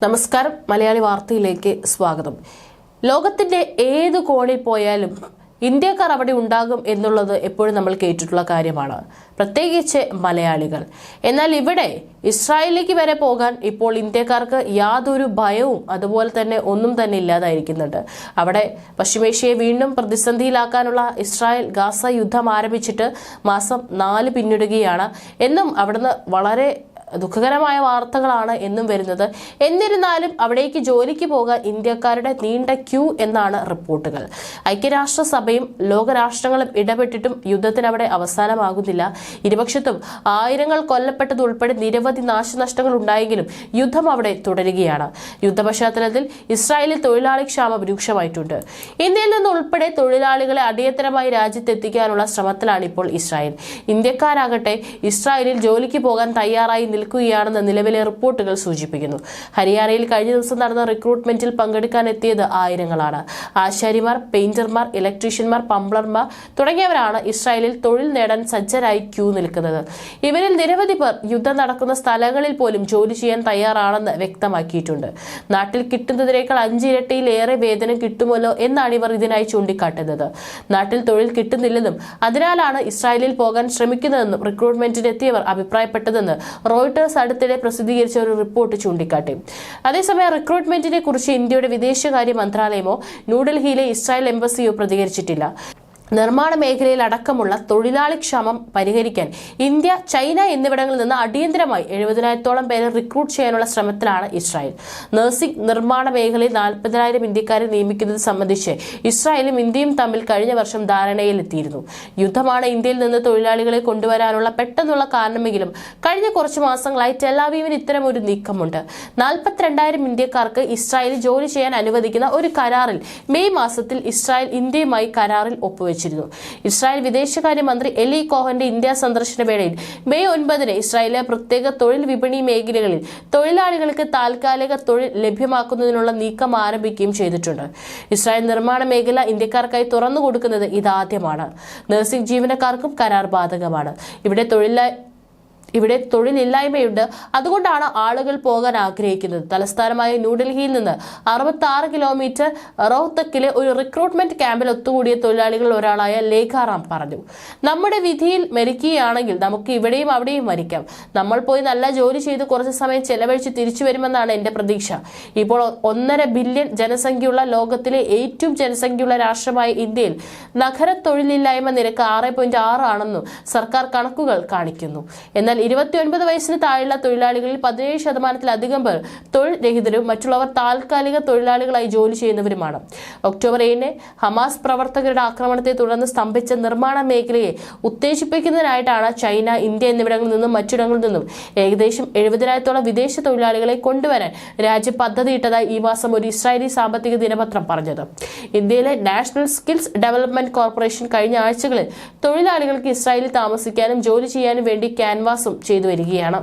നമസ്കാരം മലയാളി വാർത്തയിലേക്ക് സ്വാഗതം. ലോകത്തിന്റെ ഏത് കോണിൽ പോയാലും ഇന്ത്യക്കാർ അവിടെ ഉണ്ടാകും എന്നുള്ളത് എപ്പോഴും നമ്മൾ കേട്ടിട്ടുള്ള കാര്യമാണ്, പ്രത്യേകിച്ച് മലയാളികൾ. എന്നാൽ ഇവിടെ ഇസ്രായേലിലേക്ക് വരെ പോകാൻ ഇപ്പോൾ ഇന്ത്യക്കാർക്ക് യാതൊരു ഭയവും അതുപോലെ തന്നെ ഒന്നും തന്നെ ഇല്ലാതായിരിക്കുന്നുണ്ട്. അവിടെ പശ്ചിമേഷ്യയെ വീണ്ടും പ്രതിസന്ധിയിലാക്കാനുള്ള ഇസ്രായേൽ ഗാസ യുദ്ധം ആരംഭിച്ചിട്ട് മാസം 4 പിന്നിടുകയാണ്. എന്നും അവിടുന്ന് വളരെ ദുഃഖകരമായ വാർത്തകളാണ് എന്നും വരുന്നത്. എന്നിരുന്നാലും അവിടേക്ക് ജോലിക്ക് പോകാൻ ഇന്ത്യക്കാരുടെ നീണ്ട ക്യൂ എന്നാണ് റിപ്പോർട്ടുകൾ. ഐക്യരാഷ്ട്രസഭയും ലോകരാഷ്ട്രങ്ങളും ഇടപെട്ടിട്ടും യുദ്ധത്തിന് അവിടെ അവസാനമാകുന്നില്ല. ഇരുപക്ഷത്തും ആയിരങ്ങൾ കൊല്ലപ്പെട്ടതുൾപ്പെടെ നിരവധി നാശനഷ്ടങ്ങൾ ഉണ്ടായെങ്കിലും യുദ്ധം അവിടെ തുടരുകയാണ്. യുദ്ധ പശ്ചാത്തലത്തിൽ ഇസ്രായേലിൽ തൊഴിലാളി ക്ഷാമം രൂക്ഷമായിട്ടുണ്ട്. ഇന്ത്യയിൽ നിന്ന് ഉൾപ്പെടെ തൊഴിലാളികളെ അടിയന്തരമായി രാജ്യത്തെത്തിക്കാനുള്ള ശ്രമത്തിലാണ് ഇപ്പോൾ ഇസ്രായേൽ. ഇന്ത്യക്കാരാകട്ടെ ഇസ്രായേലിൽ ജോലിക്ക് പോകാൻ തയ്യാറായി നിൽക്കുകയാണെന്ന് നിലവിലെ റിപ്പോർട്ടുകൾ സൂചിപ്പിക്കുന്നു. ഹരിയാനയിൽ കഴിഞ്ഞ ദിവസം നടന്ന റിക്രൂട്ട്മെന്റിൽ പങ്കെടുക്കാൻ എത്തിയത് ആയിരങ്ങളാണ്. ആശാരിമാർ, പെയിന്റർമാർ, ഇലക്ട്രീഷ്യന്മാർ, പംപ്ലർമാർ തുടങ്ങിയവരാണ് ഇസ്രായേലിൽ തൊഴിൽ നേടാൻ സജ്ജരായി ക്യൂ നിൽക്കുന്നത്. ഇവരിൽ നിരവധി പേർ യുദ്ധം നടക്കുന്ന സ്ഥലങ്ങളിൽ പോലും ജോലി ചെയ്യാൻ തയ്യാറാണെന്ന് വ്യക്തമാക്കിയിട്ടുണ്ട്. നാട്ടിൽ കിട്ടുന്നതിനേക്കാൾ 5 ഇരട്ടിയിലേറെ വേതനം കിട്ടുമല്ലോ എന്നാണ് ഇവർ ഇതിനായി ചൂണ്ടിക്കാട്ടുന്നത്. നാട്ടിൽ തൊഴിൽ കിട്ടുന്നില്ലെന്നും അതിനാലാണ് ഇസ്രായേലിൽ പോകാൻ ശ്രമിക്കുന്നതെന്നും റിക്രൂട്ട്മെന്റിനെത്തിയവർ അഭിപ്രായപ്പെട്ടതെന്ന് റോയിട്ടേഴ്സ് അടുത്തിടെ പ്രസിദ്ധീകരിച്ച ഒരു റിപ്പോർട്ട് ചൂണ്ടിക്കാട്ടി. അതേസമയം റിക്രൂട്ട്മെന്റിനെ കുറിച്ച് ഇന്ത്യയുടെ വിദേശകാര്യ മന്ത്രാലയമോ ന്യൂഡൽഹിയിലെ ഇസ്രായേൽ എംബസിയോ പ്രതികരിച്ചിട്ടില്ല. നിർമ്മാണ മേഖലയിൽ അടക്കമുള്ള തൊഴിലാളി ക്ഷാമം പരിഹരിക്കാൻ ഇന്ത്യ, ചൈന എന്നിവിടങ്ങളിൽ നിന്ന് അടിയന്തരമായി 70,000-ഓളം പേരെ റിക്രൂട്ട് ചെയ്യാനുള്ള ശ്രമത്തിലാണ് ഇസ്രായേൽ. നഴ്സിംഗ്, നിർമ്മാണ മേഖലയിൽ 40,000 ഇന്ത്യക്കാരെ നിയമിക്കുന്നത് സംബന്ധിച്ച് ഇസ്രായേലും ഇന്ത്യയും തമ്മിൽ കഴിഞ്ഞ വർഷം ധാരണയിലെത്തിയിരുന്നു. യുദ്ധമാണ് ഇന്ത്യയിൽ നിന്ന് തൊഴിലാളികളെ കൊണ്ടുവരാനുള്ള പെട്ടെന്നുള്ള കാരണമെങ്കിലും കഴിഞ്ഞ കുറച്ച് മാസങ്ങളായി ടെലാവീവിന് ഇത്തരം ഒരു നീക്കമുണ്ട്. 42,000 ഇന്ത്യക്കാർക്ക് ഇസ്രായേലിൽ ജോലി ചെയ്യാൻ അനുവദിക്കുന്ന ഒരു കരാറിൽ മെയ് മാസത്തിൽ ഇസ്രായേൽ ഇന്ത്യയുമായി കരാറിൽ ഒപ്പുവെച്ചു. ഇസ്രായേൽ വിദേശകാര്യമന്ത്രി എലി കോഹന്റെ ഇന്ത്യ സന്ദർശന വേളയിൽ മെയ് 9 ഇസ്രായേലിലെ പ്രത്യേക തൊഴിൽ വിപണി മേഖലകളിൽ തൊഴിലാളികൾക്ക് താൽക്കാലിക തൊഴിൽ ലഭ്യമാക്കുന്നതിനുള്ള നീക്കം ആരംഭിക്കുകയും ചെയ്തിട്ടുണ്ട്. ഇസ്രായേൽ നിർമ്മാണ മേഖല ഇന്ത്യക്കാർക്കായി തുറന്നു കൊടുക്കുന്നത് ഇതാദ്യമാണ്. നഴ്സിംഗ് ജീവനക്കാർക്കും കരാർ ബാധകമാണ്. ഇവിടെ തൊഴിലില്ലായ്മയുണ്ട്, അതുകൊണ്ടാണ് ആളുകൾ പോകാൻ ആഗ്രഹിക്കുന്നത്. തലസ്ഥാനമായ ന്യൂഡൽഹിയിൽ നിന്ന് 66 കിലോമീറ്റർ റോഹ്തക്കിലെ ഒരു റിക്രൂട്ട്മെന്റ് ക്യാമ്പിൽ ഒത്തുകൂടിയ തൊഴിലാളികളിൽ ഒരാളായ ലേഖാറാം പറഞ്ഞു, നമ്മുടെ വിധിയിൽ മരിക്കുകയാണെങ്കിൽ നമുക്ക് ഇവിടെയും അവിടെയും മരിക്കാം. നമ്മൾ പോയി നല്ല ജോലി ചെയ്ത് കുറച്ച് സമയം ചെലവഴിച്ച് തിരിച്ചു വരുമെന്നാണ് എന്റെ പ്രതീക്ഷ. ഇപ്പോൾ 1.5 ബില്യൺ ജനസംഖ്യയുള്ള ലോകത്തിലെ ഏറ്റവും ജനസംഖ്യയുള്ള രാഷ്ട്രമായ ഇന്ത്യയിൽ നഗര തൊഴിലില്ലായ്മ നിരക്ക് 6.6 ആണെന്നും സർക്കാർ കണക്കുകൾ കാണിക്കുന്നു. എന്നാൽ 29 വയസ്സിന് താഴെയുള്ള തൊഴിലാളികളിൽ 17%-ലധികം പേർ തൊഴിൽ രഹിതരും മറ്റുള്ളവർ താൽക്കാലിക തൊഴിലാളികളായി ജോലി ചെയ്യുന്നവരുമാണ്. ഒക്ടോബർ 7 ഹമാസ് പ്രവർത്തകരുടെ ആക്രമണത്തെ തുടർന്ന് സ്തംഭിച്ച നിർമ്മാണ മേഖലയെ ഉത്തേജിപ്പിക്കുന്നതിനായിട്ടാണ് ചൈന, ഇന്ത്യ എന്നിവിടങ്ങളിൽ നിന്നും മറ്റിടങ്ങളിൽ നിന്നും ഏകദേശം 70,000-ഓളം വിദേശ തൊഴിലാളികളെ കൊണ്ടുവരാൻ രാജ്യം പദ്ധതിയിട്ടതായി ഈ മാസം ഒരു ഇസ്രായേലി സാമ്പത്തിക ദിനപത്രം പറഞ്ഞത്. ഇന്ത്യയിലെ നാഷണൽ സ്കിൽസ് ഡെവലപ്മെന്റ് കോർപ്പറേഷൻ കഴിഞ്ഞ ആഴ്ചകളിൽ തൊഴിലാളികൾക്ക് ഇസ്രായേലിൽ താമസിക്കാനും ജോലി ചെയ്യാനും വേണ്ടി ക്യാൻവാസും ചെയ്തു വരികയാണ്.